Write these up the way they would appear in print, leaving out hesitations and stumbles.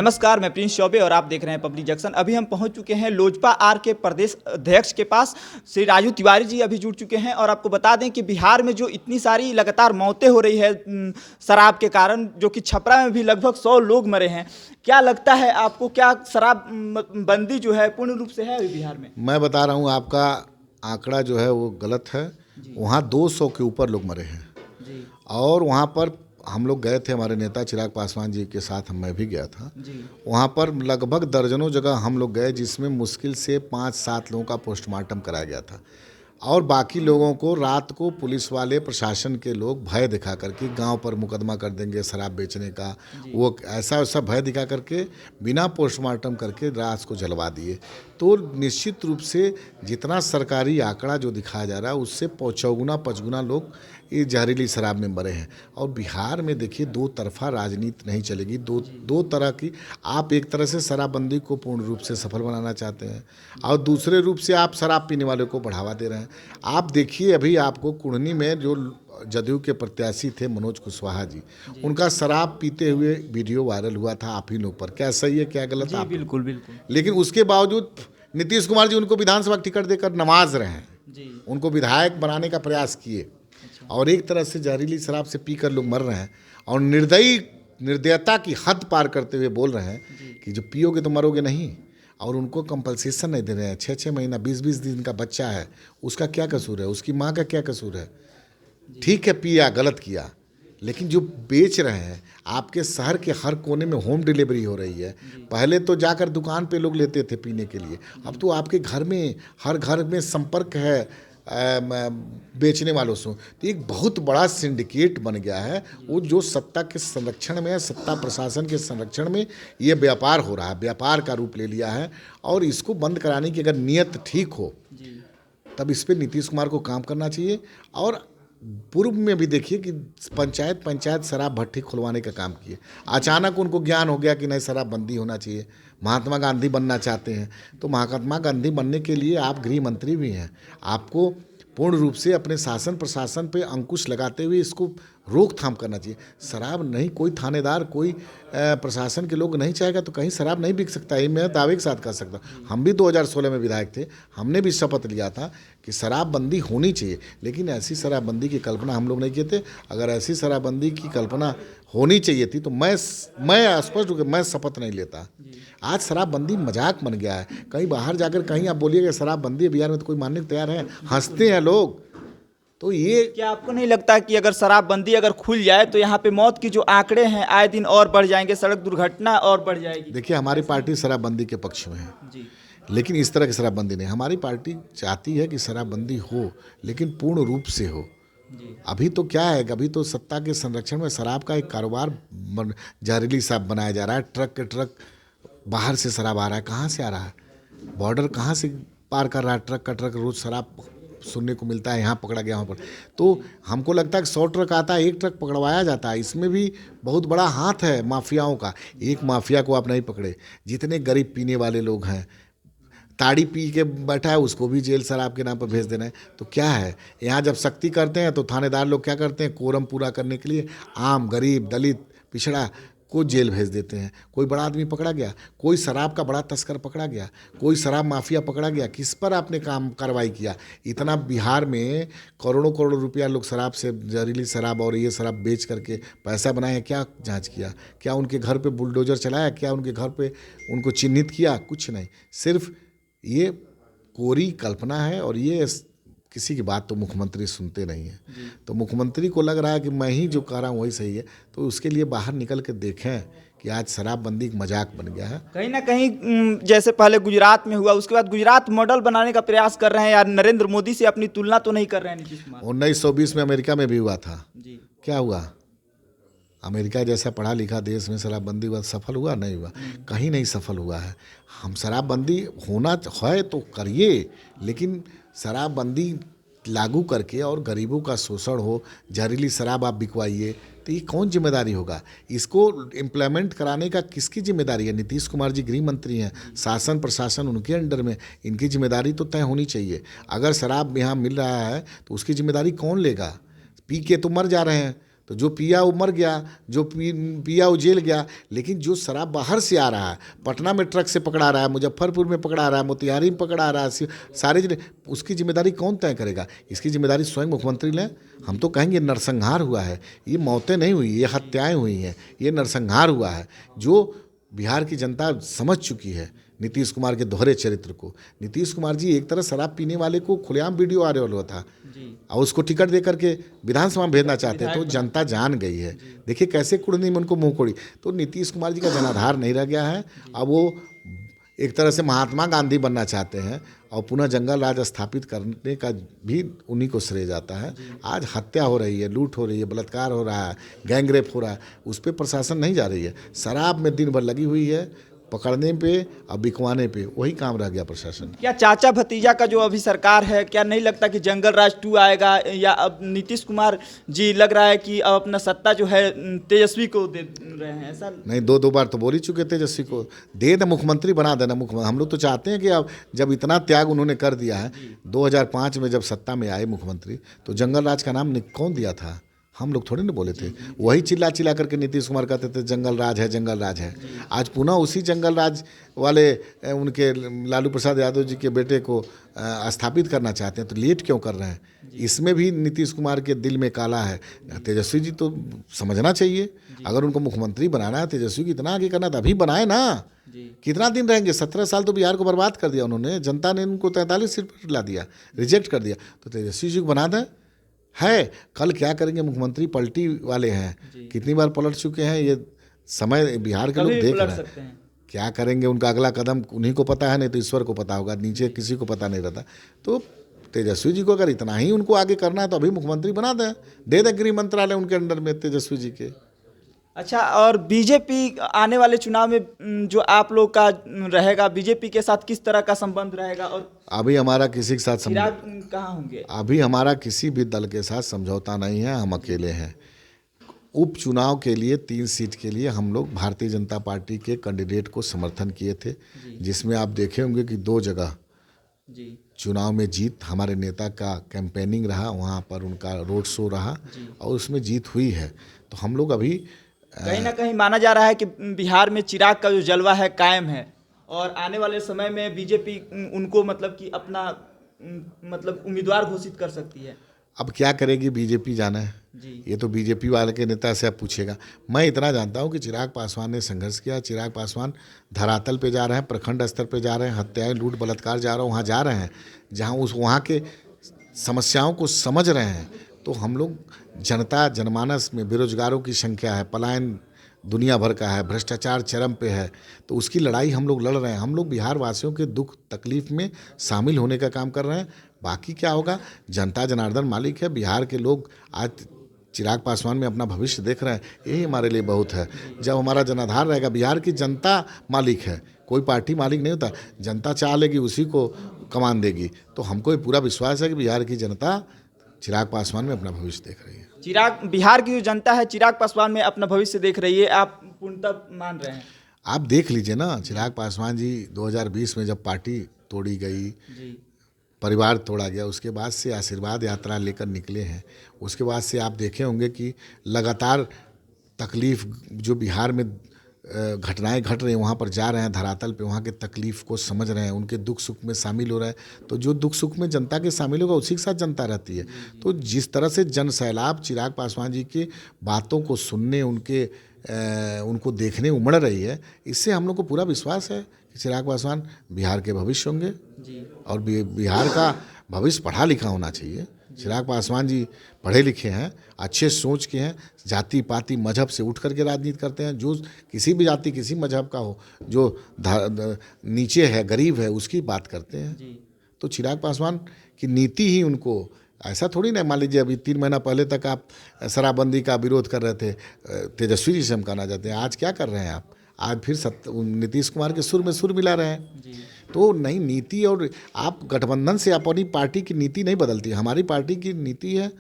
नमस्कार, मैं प्रिंस चौबे और आप देख रहे हैं पब्लिक जंक्शन। अभी हम पहुंच चुके हैं लोजपा आर के प्रदेश अध्यक्ष के पास। श्री राजू तिवारी जी अभी जुड़ चुके हैं और आपको बता दें कि बिहार में जो इतनी सारी लगातार मौतें हो रही है शराब के कारण, जो कि छपरा में भी लगभग 100 लोग मरे हैं, क्या लगता है आपको, क्या शराब बंदी जो है पूर्ण रूप से है अभी बिहार में? मैं बता रहा हूँ, आपका आंकड़ा जो है वो गलत है। वहाँ 200 के ऊपर लोग मरे हैं जी। और वहाँ पर हम लोग गए थे, हमारे नेता चिराग पासवान जी के साथ मैं भी गया था जी। वहाँ पर लगभग दर्जनों जगह हम लोग गए, जिसमें मुश्किल से 5-7 लोगों का पोस्टमार्टम कराया गया था और बाकी लोगों को रात को पुलिस वाले, प्रशासन के लोग भय दिखा करके गांव पर मुकदमा कर देंगे शराब बेचने का, वो ऐसा भय दिखा करके बिना पोस्टमार्टम करके रात को जलवा दिए। तो निश्चित रूप से जितना सरकारी आंकड़ा जो दिखाया जा रहा है उससे 4-5 लोग ये जहरीली शराब में मरे हैं। और बिहार में देखिए, दो तरफा राजनीति नहीं चलेगी। दो तरह की, आप एक तरह से शराबबंदी को पूर्ण रूप से सफल बनाना चाहते हैं और दूसरे रूप से आप शराब पीने वाले को बढ़ावा दे रहे हैं। आप देखिए, अभी आपको कुढ़नी में जो जदयू के प्रत्याशी थे मनोज कुशवाहा जी, उनका शराब पीते हुए वीडियो वायरल हुआ था आप ही लोग पर। क्या सही है, क्या गलत? आप बिल्कुल बिल्कुल। लेकिन उसके बावजूद नीतीश कुमार जी उनको विधानसभा टिकट देकर नवाज रहे हैं जी। उनको विधायक बनाने का प्रयास किए और एक तरह से जहरीली शराब से पीकर लोग मर रहे हैं और निर्दयता की हद पार करते हुए बोल रहे हैं कि जो पियोगे तो मरोगे नहीं। और उनको कंपल्सेशन नहीं दे रहे हैं। 6-6 महीना 20-20 दिन का बच्चा है, उसका क्या कसूर है? उसकी माँ का क्या कसूर है? ठीक है, पिया, गलत किया, लेकिन जो बेच रहे हैं, आपके शहर के हर कोने में होम डिलीवरी हो रही है। पहले तो जाकर दुकान पे लोग लेते थे पीने के लिए, अब तो आपके घर में, हर घर में संपर्क है बेचने वालों से। तो एक बहुत बड़ा सिंडिकेट बन गया है। वो जो सत्ता के संरक्षण में है, सत्ता प्रशासन के संरक्षण में ये व्यापार हो रहा है, व्यापार का रूप ले लिया है। और इसको बंद कराने की अगर नीयत ठीक हो तब इस पर नीतीश कुमार को काम करना चाहिए। और पूर्व में भी देखिए कि पंचायत शराब भट्टी खुलवाने का काम किए। अचानक उनको ज्ञान हो गया कि नहीं, शराब बंदी होना चाहिए। महात्मा गांधी बनना चाहते हैं तो महात्मा गांधी बनने के लिए आप गृह मंत्री भी हैं। आपको पूर्ण रूप से अपने शासन प्रशासन पे अंकुश लगाते हुए इसको रोकथाम करना चाहिए। शराब नहीं, कोई थानेदार, कोई प्रशासन के लोग नहीं चाहेगा तो कहीं शराब नहीं बिक सकता है। मैं दावे के साथ कह सकता हूँ। हम भी 2016 में विधायक थे, हमने भी शपथ लिया था कि शराबबंदी होनी चाहिए, लेकिन ऐसी शराबबंदी की कल्पना हम लोग नहीं किए थे। अगर ऐसी शराबबंदी की कल्पना होनी चाहिए थी तो मैं स्पष्ट रूप से मैं शपथ नहीं लेता। आज शराबबंदी मजाक बन गया है। कहीं बाहर जाकर कहीं आप बोलिएगा शराबबंदी बिहार में, तो कोई मानने को तैयार है? हंसते हैं लोग। तो ये, क्या आपको नहीं लगता कि अगर शराबबंदी अगर खुल जाए तो यहाँ पे मौत की जो आंकड़े हैं आए दिन और बढ़ जाएंगे, सड़क दुर्घटना और बढ़ जाएगी? देखिए, हमारी पार्टी शराबबंदी के पक्ष में है जी। लेकिन इस तरह की शराबबंदी नहीं। हमारी पार्टी चाहती है कि शराबबंदी हो, लेकिन पूर्ण रूप से हो। अभी तो क्या है कि अभी तो सत्ता के संरक्षण में शराब का एक कारोबार, जहरीली शराब बनाया जा रहा है। ट्रक के ट्रक बाहर से शराब आ रहा है। कहाँ से आ रहा है? बॉर्डर कहाँ से पार कर रहा है? ट्रक का ट्रक रोज शराब सुनने को मिलता है, यहाँ पकड़ा गया, वहाँ पर। तो हमको लगता है कि 100 ट्रक आता है, 1 ट्रक पकड़वाया जाता है। इसमें भी बहुत बड़ा हाथ है माफियाओं का। एक माफिया को आप नहीं पकड़े, जितने गरीब पीने वाले लोग हैं, ताड़ी पी के बैठा है, उसको भी जेल शराब के नाम पर भेज देना है। तो क्या है, यहाँ जब सख्ती करते हैं तो थानेदार लोग क्या करते हैं, कोरम पूरा करने के लिए आम, गरीब, दलित, पिछड़ा को जेल भेज देते हैं। कोई बड़ा आदमी पकड़ा गया, कोई शराब का बड़ा तस्कर पकड़ा गया, कोई शराब माफिया पकड़ा गया, किस पर आपने कार्रवाई किया? इतना बिहार में करोड़ों करोड़ों रुपया लोग शराब से, जहरीली शराब और ये शराब बेच करके पैसा बनाए हैं। क्या जांच किया? क्या उनके घर पे बुलडोजर चलाया? क्या उनके घर पे उनको चिन्हित किया? कुछ नहीं। सिर्फ ये कोरी कल्पना है। और ये किसी की बात तो मुख्यमंत्री सुनते नहीं हैं। तो मुख्यमंत्री को लग रहा है कि मैं ही जो कह रहा हूँ वही सही है। तो उसके लिए बाहर निकल के देखें कि आज शराबबंदी एक मजाक बन गया है। कहीं ना कहीं जैसे पहले गुजरात में हुआ, उसके बाद गुजरात मॉडल बनाने का प्रयास कर रहे हैं यार। नरेंद्र मोदी से अपनी तुलना तो नहीं कर रहे हैं नीतीश कुमार? 1920 में अमेरिका में भी हुआ था। जी। क्या हुआ? अमेरिका जैसा पढ़ा लिखा देश में शराबबंदी हुआ, सफल हुआ? नहीं हुआ, कहीं नहीं सफल हुआ है। हम शराबबंदी होना है तो करिए, लेकिन शराबबंदी लागू करके और गरीबों का शोषण हो, जहरीली शराब आप बिकवाइए, तो ये कौन जिम्मेदारी होगा? इसको इम्प्लीमेंट कराने का किसकी जिम्मेदारी है? नीतीश कुमार जी गृह मंत्री हैं, शासन प्रशासन उनके अंडर में, इनकी जिम्मेदारी तो तय होनी चाहिए। अगर शराब यहाँ मिल रहा है तो उसकी जिम्मेदारी कौन लेगा? पी के तो मर जा रहे हैं, तो जो पिया वो मर गया, जो पिया वो जेल गया। लेकिन जो शराब बाहर से आ रहा है, पटना में ट्रक से पकड़ा रहा है, मुजफ्फरपुर में पकड़ा रहा है, मोतिहारी में पकड़ा रहा है, सारे जिले, उसकी जिम्मेदारी कौन तय करेगा? इसकी जिम्मेदारी स्वयं मुख्यमंत्री लें। हम तो कहेंगे नरसंहार हुआ है, ये मौतें नहीं हुई, ये हत्याएं हुई हैं, ये नरसंहार हुआ है, जो बिहार की जनता समझ चुकी है नीतीश कुमार के दोहरे चरित्र को। नीतीश कुमार जी एक तरह शराब पीने वाले को खुलेआम वीडियो आ रहा था और उसको टिकट दे करके विधानसभा में भेजना चाहते हैं, तो जनता जान गई है। देखिए कैसे कुड़नी में उनको मुंह कोड़ी। तो नीतीश कुमार जी का जनाधार नहीं रह गया है। अब वो एक तरह से महात्मा गांधी बनना चाहते हैं और पुनः जंगल राज स्थापित करने का भी उन्हीं को श्रेय जाता है। आज हत्या हो रही है, लूट हो रही है, बलात्कार हो रहा है, गैंगरेप हो रहा है, उस पर प्रशासन नहीं जा रही है। शराब में दिन भर लगी हुई है, पकड़ने पे और बिकवाने पे वही काम रह गया प्रशासन। क्या चाचा भतीजा का जो अभी सरकार है, क्या नहीं लगता कि जंगल राज 2 आएगा? या अब नीतीश कुमार जी लग रहा है कि अब अपना सत्ता जो है तेजस्वी को दे रहे हैं? ऐसा नहीं, दो बार तो बोल ही चुके तेजस्वी को, दे दे मुख्यमंत्री बना देना। मुख्यमंत्री हम लोग तो चाहते हैं कि अब जब इतना त्याग उन्होंने कर दिया है, 2005 में जब सत्ता में आए मुख्यमंत्री, तो जंगल राज का नाम कौन दिया था? हम लोग थोड़ी ना बोले थे। वही चिल्ला चिल्ला करके नीतीश कुमार कहते थे जंगल राज है, जंगल राज है। आज पुनः उसी जंगल राज वाले उनके लालू प्रसाद यादव जी के बेटे को स्थापित करना चाहते हैं। तो लेट क्यों कर रहे हैं? इसमें भी नीतीश कुमार के दिल में काला है। तेजस्वी जी तो समझना चाहिए, अगर उनको मुख्यमंत्री बनाना है, तेजस्वी को इतना आगे करना तो अभी बनाए ना। कितना दिन रहेंगे? 17 साल तो बिहार को बर्बाद कर दिया उन्होंने। जनता ने उनको 43 सीट पर ला दिया, रिजेक्ट कर दिया। तो तेजस्वी जी को बना दें है। कल क्या करेंगे? मुख्यमंत्री पलटी वाले हैं, कितनी बार पलट चुके हैं। ये समय बिहार के लोग देख रहे हैं, क्या करेंगे उनका अगला कदम उन्हीं को पता है, नहीं तो ईश्वर को पता होगा, नीचे किसी को पता नहीं रहता। तो तेजस्वी जी को अगर इतना ही उनको आगे करना है तो अभी मुख्यमंत्री बना दें, दे दें गृह मंत्रालय उनके अंडर में तेजस्वी जी के। अच्छा, और बीजेपी आने वाले चुनाव में जो आप लोग का रहेगा, बीजेपी के साथ किस तरह का संबंध रहेगा? और अभी हमारा किसी के साथ चिराग कहाँ होंगे? अभी हमारा किसी भी दल के साथ समझौता नहीं है, हम अकेले हैं। उपचुनाव के लिए 3 सीट के लिए हम लोग भारतीय जनता पार्टी के कैंडिडेट को समर्थन किए थे, जिसमें आप देखे होंगे कि 2 जगह चुनाव में जीत हमारे नेता का कैंपेनिंग रहा, वहाँ पर उनका रोड शो रहा और उसमें जीत हुई है। तो हम लोग अभी कहीं ना कहीं माना जा रहा है कि बिहार में चिराग का जो जलवा है कायम है और आने वाले समय में बीजेपी उनको मतलब कि अपना मतलब उम्मीदवार घोषित कर सकती है। अब क्या करेगी बीजेपी, जाना है ये तो बीजेपी वाले के नेता से अब पूछेगा। मैं इतना जानता हूँ कि चिराग पासवान ने संघर्ष किया। चिराग पासवान धरातल पे जा रहे हैं, प्रखंड स्तर पे जा रहे हैं, हत्याएं, लूट, बलात्कार वहाँ जा रहे हैं जहाँ वहाँ के समस्याओं को समझ रहे हैं। तो हम लोग जनता जनमानस में बेरोजगारों की संख्या है, पलायन दुनिया भर का है, भ्रष्टाचार चरम पे है, तो उसकी लड़ाई हम लोग लड़ रहे हैं। हम लोग बिहार वासियों के दुख तकलीफ में शामिल होने का काम कर रहे हैं। बाकी क्या होगा, जनता जनार्दन मालिक है। बिहार के लोग आज चिराग पासवान में अपना भविष्य देख रहे हैं, यही हमारे लिए बहुत है। जब हमारा जनाधार रहेगा, बिहार की जनता मालिक है, कोई पार्टी मालिक नहीं होता। जनता चाह लेगी उसी को कमान देगी। तो हमको पूरा विश्वास है कि बिहार की जनता चिराग पासवान में अपना भविष्य देख रही है। बिहार की जो जनता है चिराग पासवान में अपना भविष्य देख रही है, आप पूर्णतः मान रहे हैं? आप देख लीजिए ना, चिराग पासवान जी 2020 में जब पार्टी तोड़ी गई, परिवार तोड़ा गया, उसके बाद से आशीर्वाद यात्रा लेकर निकले हैं। उसके बाद से आप देखे होंगे कि लगातार तकलीफ जो बिहार में घटनाएं घट रही हैं, वहाँ पर जा रहे हैं धरातल पे, वहाँ के तकलीफ को समझ रहे हैं, उनके दुख सुख में शामिल हो रहे हैं। तो जो दुख सुख में जनता के शामिल होगा उसी के साथ जनता रहती है। तो जिस तरह से जन सैलाब चिराग पासवान जी की बातों को सुनने, उनको देखने उमड़ रही है, इससे हम लोग को पूरा विश्वास है कि चिराग पासवान बिहार के भविष्य होंगे और बिहार का भविष्य पढ़ा लिखा होना चाहिए। चिराग पासवान जी पढ़े लिखे हैं, अच्छे सोच के हैं, जाति पाति मजहब से उठ करके राजनीति करते हैं। जो किसी भी जाति किसी मजहब का हो, जो नीचे है, गरीब है, उसकी बात करते हैं। तो चिराग पासवान की नीति ही उनको, ऐसा थोड़ी ना, मान लीजिए अभी 3 महीना पहले तक आप शराबबंदी का विरोध कर रहे थे, तेजस्वी जी से हम कहना चाहते हैं, आज क्या कर रहे हैं आप? आज फिर नीतीश कुमार के सुर में सुर मिला रहे हैं। तो नई नीति, और आप गठबंधन से अपनी पार्टी की नीति नहीं बदलती। हमारी पार्टी की नीति है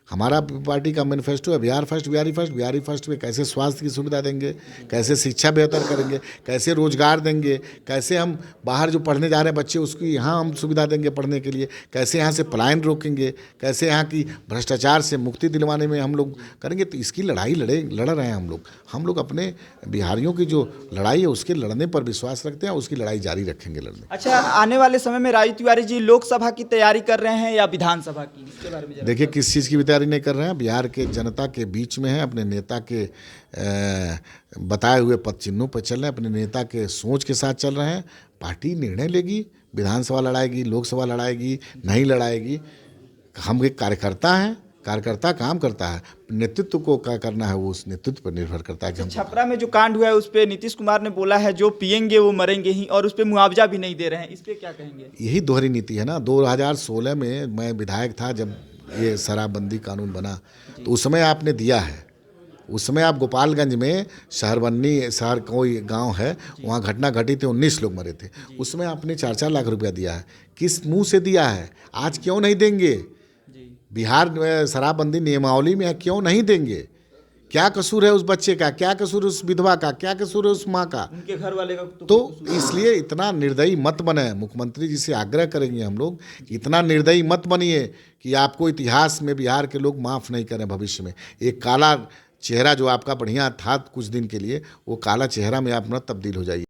हमारा पार्टी का मैनिफेस्टो है Bihar first, Bihari first. Bihari first में कैसे स्वास्थ्य की सुविधा देंगे, कैसे शिक्षा बेहतर करेंगे, कैसे रोजगार देंगे, कैसे हम बाहर जो पढ़ने जा रहे हैं बच्चे उसकी यहाँ हम सुविधा देंगे पढ़ने के लिए, कैसे यहाँ से पलायन रोकेंगे, कैसे यहाँ की भ्रष्टाचार से मुक्ति दिलवाने में हम लोग करेंगे। तो इसकी लड़ाई लड़ रहे हैं हम लोग अपने बिहारियों की जो लड़ाई है उसके लड़ने पर विश्वास रखते हैं, उसकी लड़ाई जारी रखेंगे लड़ने। अच्छा, आने वाले समय में राजू तिवारी जी लोकसभा की तैयारी कर रहे हैं या विधानसभा की, इसके बारे में जरा देखिए किस चीज़ की तैयारी नहीं कर रहे हैं, बिहार के जनता के बीच में है, अपने नेता के बताए हुए पद चिन्हों पर चल रहे हैं, अपने नेता के सोच के साथ चल रहे हैं। पार्टी निर्णय लेगी, विधानसभा लड़ाएगी, लोकसभा लड़ाएगी, नहीं लड़ाएगी। हम एक कार्यकर्ता हैं, कार्यकर्ता काम करता है, नेतृत्व को क्या करना है वो उस नेतृत्व पर निर्भर करता है कि हम। छपरा में जो कांड हुआ है उस पर नीतीश कुमार ने बोला है जो पिएंगे वो मरेंगे ही, और उस पर मुआवजा भी नहीं दे रहे हैं, इस पर क्या कहेंगे? यही दोहरी नीति है ना। 2016 में मैं विधायक था जब ये शराबबंदी कानून बना, तो उस समय आपने दिया है। उस समय आप गोपालगंज में शहर कोई गांव है वहाँ घटना घटी थी, 19 लोग मरे थे। उस समय आपने 4-4 लाख रुपया दिया है। किस मुंह से दिया है? आज क्यों नहीं देंगे? बिहार शराबबंदी नियमावली में है, क्यों नहीं देंगे? क्या कसूर है उस बच्चे का, क्या कसूर उस विधवा का, क्या कसूर है उस माँ का, उनके घर वाले का? तो इसलिए इतना निर्दयी मत बने। मुख्यमंत्री जी से आग्रह करेंगे हम लोग, इतना निर्दयी मत बनिए कि आपको इतिहास में बिहार के लोग माफ़ नहीं करें भविष्य में। एक काला चेहरा जो आपका बढ़िया था कुछ दिन के लिए, वो काला चेहरा में आप न तब्दील हो जाइए।